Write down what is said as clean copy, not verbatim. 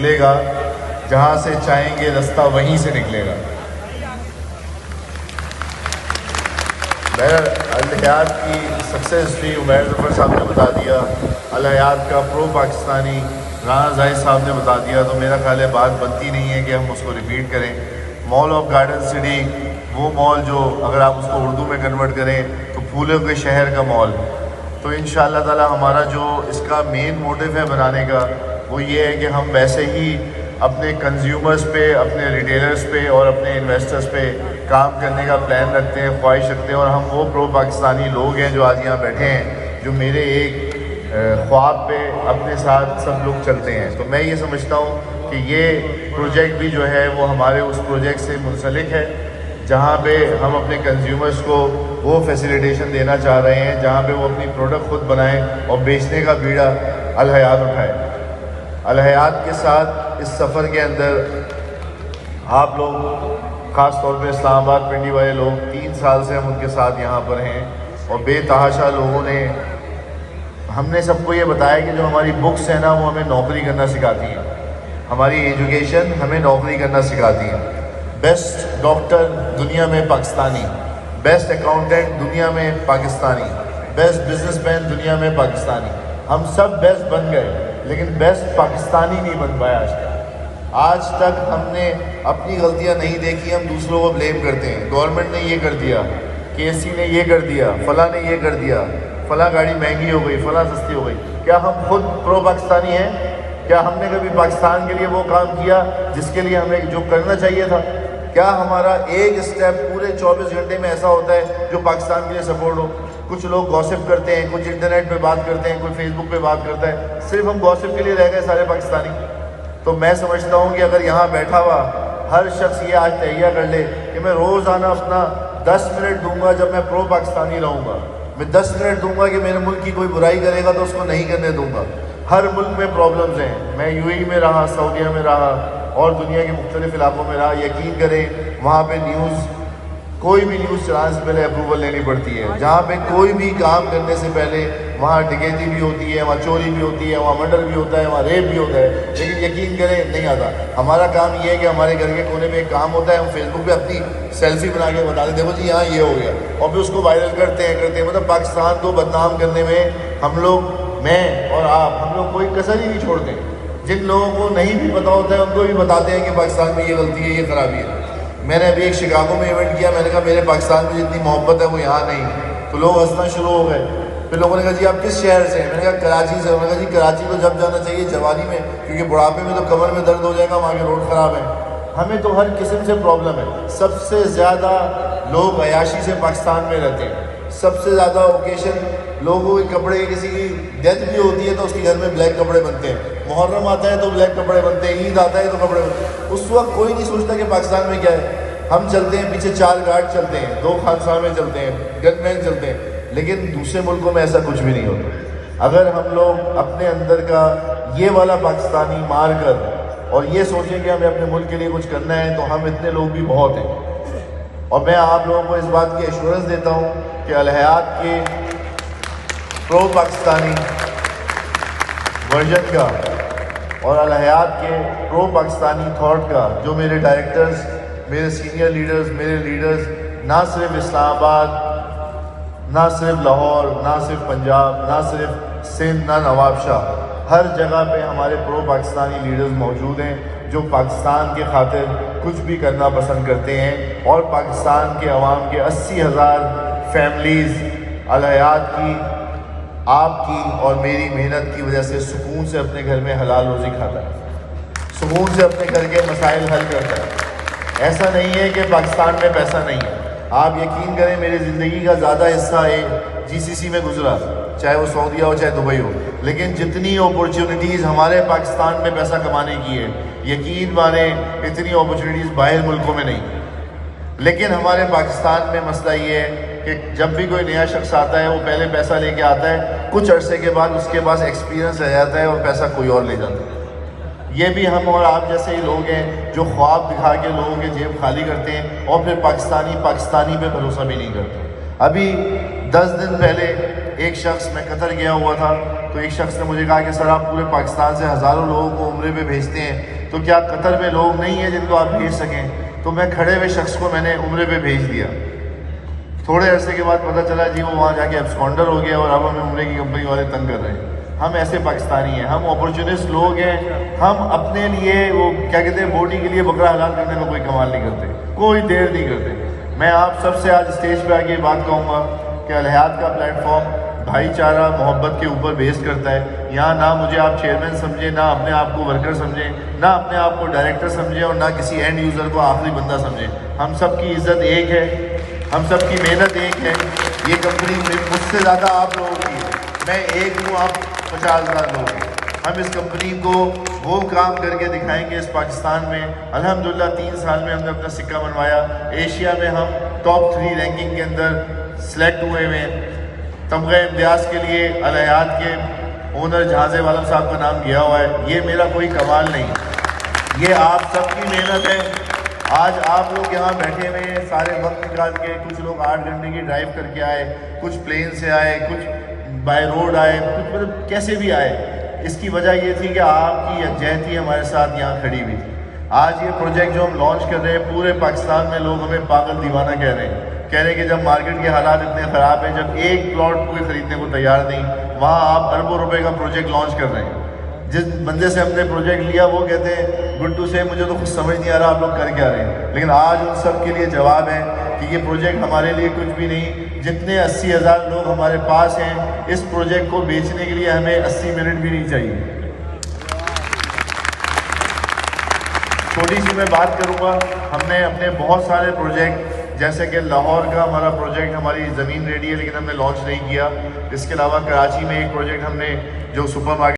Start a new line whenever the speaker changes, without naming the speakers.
نکلے گا، جہاں سے چاہیں گے رستہ وہیں سے نکلے گا۔ الحیات کی سکسیس ہسٹری عمیر ظفر صاحب نے بتا دیا، الحیات کا پرو پاکستانی رانا زاہد صاحب نے بتا دیا، تو میرا خیال ہے بات بنتی نہیں ہے کہ ہم اس کو ریپیٹ کریں۔ مال آف گارڈن سٹی، وہ مال جو اگر آپ اس کو اردو میں کنورٹ کریں تو پھولوں کے شہر کا مال، تو انشاءاللہ تعالی ہمارا جو اس کا مین موٹیو ہے بنانے کا وہ یہ ہے کہ ہم ویسے ہی اپنے کنزیومرز پہ، اپنے ریٹیلرز پہ اور اپنے انویسٹرز پہ کام کرنے کا پلان رکھتے ہیں، خواہش رکھتے ہیں، اور ہم وہ پرو پاکستانی لوگ ہیں جو آج یہاں بیٹھے ہیں، جو میرے ایک خواب پہ اپنے ساتھ سب لوگ چلتے ہیں۔ تو میں یہ سمجھتا ہوں کہ یہ پروجیکٹ بھی جو ہے وہ ہمارے اس پروجیکٹ سے منسلک ہے، جہاں پہ ہم اپنے کنزیومرز کو وہ فیسیلیٹیشن دینا چاہ رہے ہیں جہاں پہ وہ اپنی پروڈکٹ خود بنائیں اور بیچنے کا بیڑا الحیات اٹھائے۔ الحیات کے ساتھ اس سفر کے اندر آپ لوگ، خاص طور پہ اسلام آباد پنڈی والے لوگ، 3 سال سے ہم ان کے ساتھ یہاں پر ہیں، اور بے تحاشا لوگوں نے، ہم نے سب کو یہ بتایا کہ جو ہماری بکس ہیں نا وہ ہمیں نوکری کرنا سکھاتی ہیں، ہماری ایجوکیشن ہمیں نوکری کرنا سکھاتی ہے۔ بیسٹ ڈاکٹر دنیا میں پاکستانی، بیسٹ اکاؤنٹنٹ دنیا میں پاکستانی، بیسٹ بزنس مین دنیا میں پاکستانی، ہم سب بیسٹ بن گئے لیکن بیسٹ پاکستانی نہیں بن پایا آج تک۔ آج تک ہم نے اپنی غلطیاں نہیں دیکھی، ہم دوسروں کو بلیم کرتے ہیں، گورنمنٹ نے یہ کر دیا، KSC نے یہ کر دیا، فلاں نے یہ کر دیا، فلاں گاڑی مہنگی ہو گئی، فلاں سستی ہو گئی۔ کیا ہم خود پرو پاکستانی ہیں؟ کیا ہم نے کبھی پاکستان کے لیے وہ کام کیا جس کے لیے ہمیں جو کرنا چاہیے تھا؟ کیا ہمارا ایک اسٹیپ پورے 24 گھنٹے میں ایسا ہوتا ہے جو پاکستان کے لیے سپورٹ ہو؟ کچھ لوگ گوسپ کرتے ہیں، کچھ انٹرنیٹ پہ بات کرتے ہیں، کوئی فیس بک پہ بات کرتا ہے، صرف ہم گوسپ کے لیے رہ گئے سارے پاکستانی۔ تو میں سمجھتا ہوں کہ اگر یہاں بیٹھا ہوا ہر شخص یہ آج تہیہ کر لے کہ میں روزانہ اپنا 10 منٹ دوں گا، جب میں پرو پاکستانی رہوں گا میں 10 منٹ دوں گا کہ میرے ملک کی کوئی برائی کرے گا تو اس کو نہیں کرنے دوں گا۔ ہر ملک میں پرابلمز ہیں، میں UAE میں رہا، سعودیہ میں رہا اور دنیا کے مختلف علاقوں میں رہا، یقین کریں وہاں پہ نیوز، کوئی بھی نیوز چلانے سے پہلے اپروول لینی پڑتی ہے، جہاں پہ کوئی بھی کام کرنے سے پہلے وہاں ڈکیتی بھی ہوتی ہے، وہاں چوری بھی ہوتی ہے، وہاں مرڈر بھی ہوتا ہے، وہاں ریپ بھی ہوتا ہے، لیکن یقین کریں نہیں آتا۔ ہمارا کام یہ ہے کہ ہمارے گھر کے کونے میں ایک کام ہوتا ہے، ہم فیس بک پہ اپنی سیلفی بنا کے بتا دیں دیکھو جی یہاں یہ ہو گیا، اور پھر اس کو وائرل کرتے ہیں مطلب پاکستان کو بدنام کرنے میں ہم لوگ، میں اور آپ، ہم لوگ کوئی کسر ہی نہیں چھوڑتے۔ جن لوگوں کو نہیں بھی پتا ہوتا ہے ان کو بھی بتاتے ہیں کہ پاکستان میں یہ غلطی ہے، یہ خرابی ہے۔ میں نے ابھی ایک شکاگو میں ایونٹ کیا، میں نے کہا میرے پاکستان میں جتنی محبت ہے وہ یہاں نہیں، تو لوگ ہنسنا شروع ہو گئے۔ پھر لوگوں نے کہا جی آپ کس شہر سے ہیں؟ میں نے کہا کراچی سے۔ انہوں نے کہا جی کراچی تو جب جانا چاہیے جوانی میں، کیونکہ بڑھاپے میں تو کمر میں درد ہو جائے گا، وہاں کے روڈ خراب ہیں۔ ہمیں تو ہر قسم سے پرابلم ہے۔ سب سے زیادہ لوگ عیاشی سے پاکستان میں رہتے ہیں، سب سے زیادہ اوکیشن، لوگوں کے کپڑے، کسی کی ڈیتھ بھی ہوتی ہے تو اس کے گھر میں بلیک کپڑے بنتے ہیں، محرم آتا ہے تو بلیک کپڑے بنتے ہیں، عید آتا ہے تو کپڑے بنتے ہیں۔ اس وقت کوئی نہیں سوچتا کہ پاکستان میں کیا ہے۔ ہم چلتے ہیں پیچھے 4 گارڈ چلتے ہیں، 2 خانسامے چلتے ہیں، گن مین چلتے ہیں، لیکن دوسرے ملکوں میں ایسا کچھ بھی نہیں ہوتا۔ اگر ہم لوگ اپنے اندر کا یہ والا پاکستانی مار کر اور یہ سوچیں کہ ہمیں اپنے ملک کے لیے کچھ کرنا ہے تو ہم اتنے لوگ بھی بہت ہیں۔ اور میں آپ لوگوں کو اس بات کی ایشورنس دیتا ہوں کہ الحیات کے پرو پاکستانی ورژن کا اور الحیات کے پرو پاکستانی تھاٹ کا جو میرے ڈائریکٹرز، میرے سینئر لیڈرز، میرے لیڈرز، نہ صرف اسلام آباد، نہ صرف لاہور، نہ صرف پنجاب، نہ صرف سندھ، نہ نواب شاہ، ہر جگہ پہ ہمارے پرو پاکستانی لیڈرز موجود ہیں جو پاکستان کے خاطر کچھ بھی کرنا پسند کرتے ہیں، اور پاکستان کے عوام کے 80,000 فیملیز الحیات کی، آپ کی اور میری محنت کی وجہ سے سکون سے اپنے گھر میں حلال روزی کھاتا ہے، سکون سے اپنے گھر کے مسائل حل کرتا ہے۔ ایسا نہیں ہے کہ پاکستان میں پیسہ نہیں ہے۔ آپ یقین کریں میری زندگی کا زیادہ حصہ GCC میں گزرا، چاہے وہ سعودیہ ہو چاہے دبئی ہو، لیکن جتنی اپورچونیٹیز ہمارے پاکستان میں پیسہ کمانے کی ہے، یقین مانیں اتنی اپورچونیٹیز باہر ملکوں میں نہیں۔ لیکن ہمارے پاکستان میں مسئلہ یہ ہے کہ جب بھی کوئی نیا شخص آتا ہے وہ پہلے پیسہ لے کے آتا ہے، کچھ عرصے کے بعد اس کے پاس ایکسپیرینس رہ جاتا ہے اور پیسہ کوئی اور لے جاتا ہے۔ یہ بھی ہم اور آپ جیسے ہی لوگ ہیں جو خواب دکھا کے لوگوں کے جیب خالی کرتے ہیں اور پھر پاکستانی پہ بھروسہ بھی نہیں کرتے۔ ابھی 10 دن پہلے ایک شخص، میں قطر گیا ہوا تھا، تو ایک شخص نے مجھے کہا کہ سر آپ پورے پاکستان سے ہزاروں لوگوں کو عمرے پہ بھیجتے ہیں، تو کیا قطر میں لوگ نہیں ہیں جن کو آپ بھیج سکیں؟ تو میں کھڑے ہوئے شخص کو میں نے عمرے پہ بھیج دیا۔ تھوڑے عرصے کے بعد پتہ چلا جی وہ وہاں جا کے ایبسکونڈر ہو گیا اور اب ہمیں عمرے کی کمپنی والے تنگ کر رہے ہیں۔ ہم ایسے پاکستانی ہیں، ہم اپرچونسٹ لوگ ہیں، ہم اپنے لیے وہ کیا کہتے ہیں بوٹی کے لیے بکرا حلال کرنے میں کوئی کمال نہیں کرتے، کوئی دیر نہیں کرتے۔ میں آپ سب سے آج اسٹیج پہ آ کے بات کہوں گا کہ الحیات کا پلیٹ فارم بھائی چارہ محبت کے اوپر بیس کرتا ہے۔ یہاں نہ مجھے آپ چیئرمین سمجھیں، نہ اپنے آپ کو ورکر سمجھیں، نہ اپنے آپ کو ڈائریکٹر سمجھیں، اور نہ کسی اینڈ یوزر کو آخری بندہ سمجھیں۔ ہم سب کی عزت ایک ہے، ہم سب کی محنت ایک ہے۔ یہ کمپنی مجھ سے زیادہ آپ لوگوں کی ہے، میں ایک ہوں، آپ 50,000 لوگ ہیں۔ ہم اس کمپنی کو وہ کام کر کے دکھائیں گے اس پاکستان میں۔ الحمدللہ 3 سال میں ہم نے اپنا سکہ بنوایا، ایشیا میں ہم ٹاپ 3 رینکنگ کے اندر سلیکٹ ہوئے ہیں۔ تمغہ امتیاز کے لیے الحیات کے اونر جہاز والم صاحب کا نام گیا ہوا ہے۔ یہ میرا کوئی کمال نہیں، یہ آپ سب کی محنت ہے۔ آج آپ لوگ یہاں بیٹھے ہوئے ہیں، سارے وقت نکال کے، کچھ لوگ 8 گھنٹے کی ڈرائیو کر کے آئے، کچھ پلین سے آئے، کچھ بائی روڈ آئے، کچھ مطلب کیسے بھی آئے۔ اس کی وجہ یہ تھی کہ آپ کی یکجہتی ہمارے ساتھ یہاں کھڑی ہوئی تھی۔ آج یہ پروجیکٹ جو ہم لانچ کر رہے ہیں، پورے پاکستان میں لوگ ہمیں پاگل دیوانہ کہہ رہے ہیں کہ جب مارکیٹ کے حالات اتنے خراب ہیں، جب ایک پلاٹ کوئی خریدنے کو تیار نہیں، وہاں آپ اربوں روپے کا پروجیکٹ لانچ کر رہے ہیں۔ جس بندے سے ہم نے پروجیکٹ لیا وہ کہتے ہیں گڈو سے مجھے تو کچھ سمجھ نہیں آ رہا آپ لوگ کر کیا رہے ہیں، لیکن آج ان سب کے لیے جواب ہے کہ یہ پروجیکٹ ہمارے لیے کچھ بھی نہیں۔ جتنے 80,000 لوگ ہمارے پاس ہیں، اس پروجیکٹ کو بیچنے کے لیے ہمیں 80 منٹ بھی نہیں چاہیے۔ چھوٹی سی میں بات کروں گا، ہم نے اپنے بہت سارے پروجیکٹ، جیسے کہ لاہور کا ہمارا پروجیکٹ ہماری زمین ریڈی ہے لیکن ہم نے لانچ نہیں کیا۔ اس کے علاوہ کراچی میں ایک پروجیکٹ ہم نے جو سپر مارکیٹ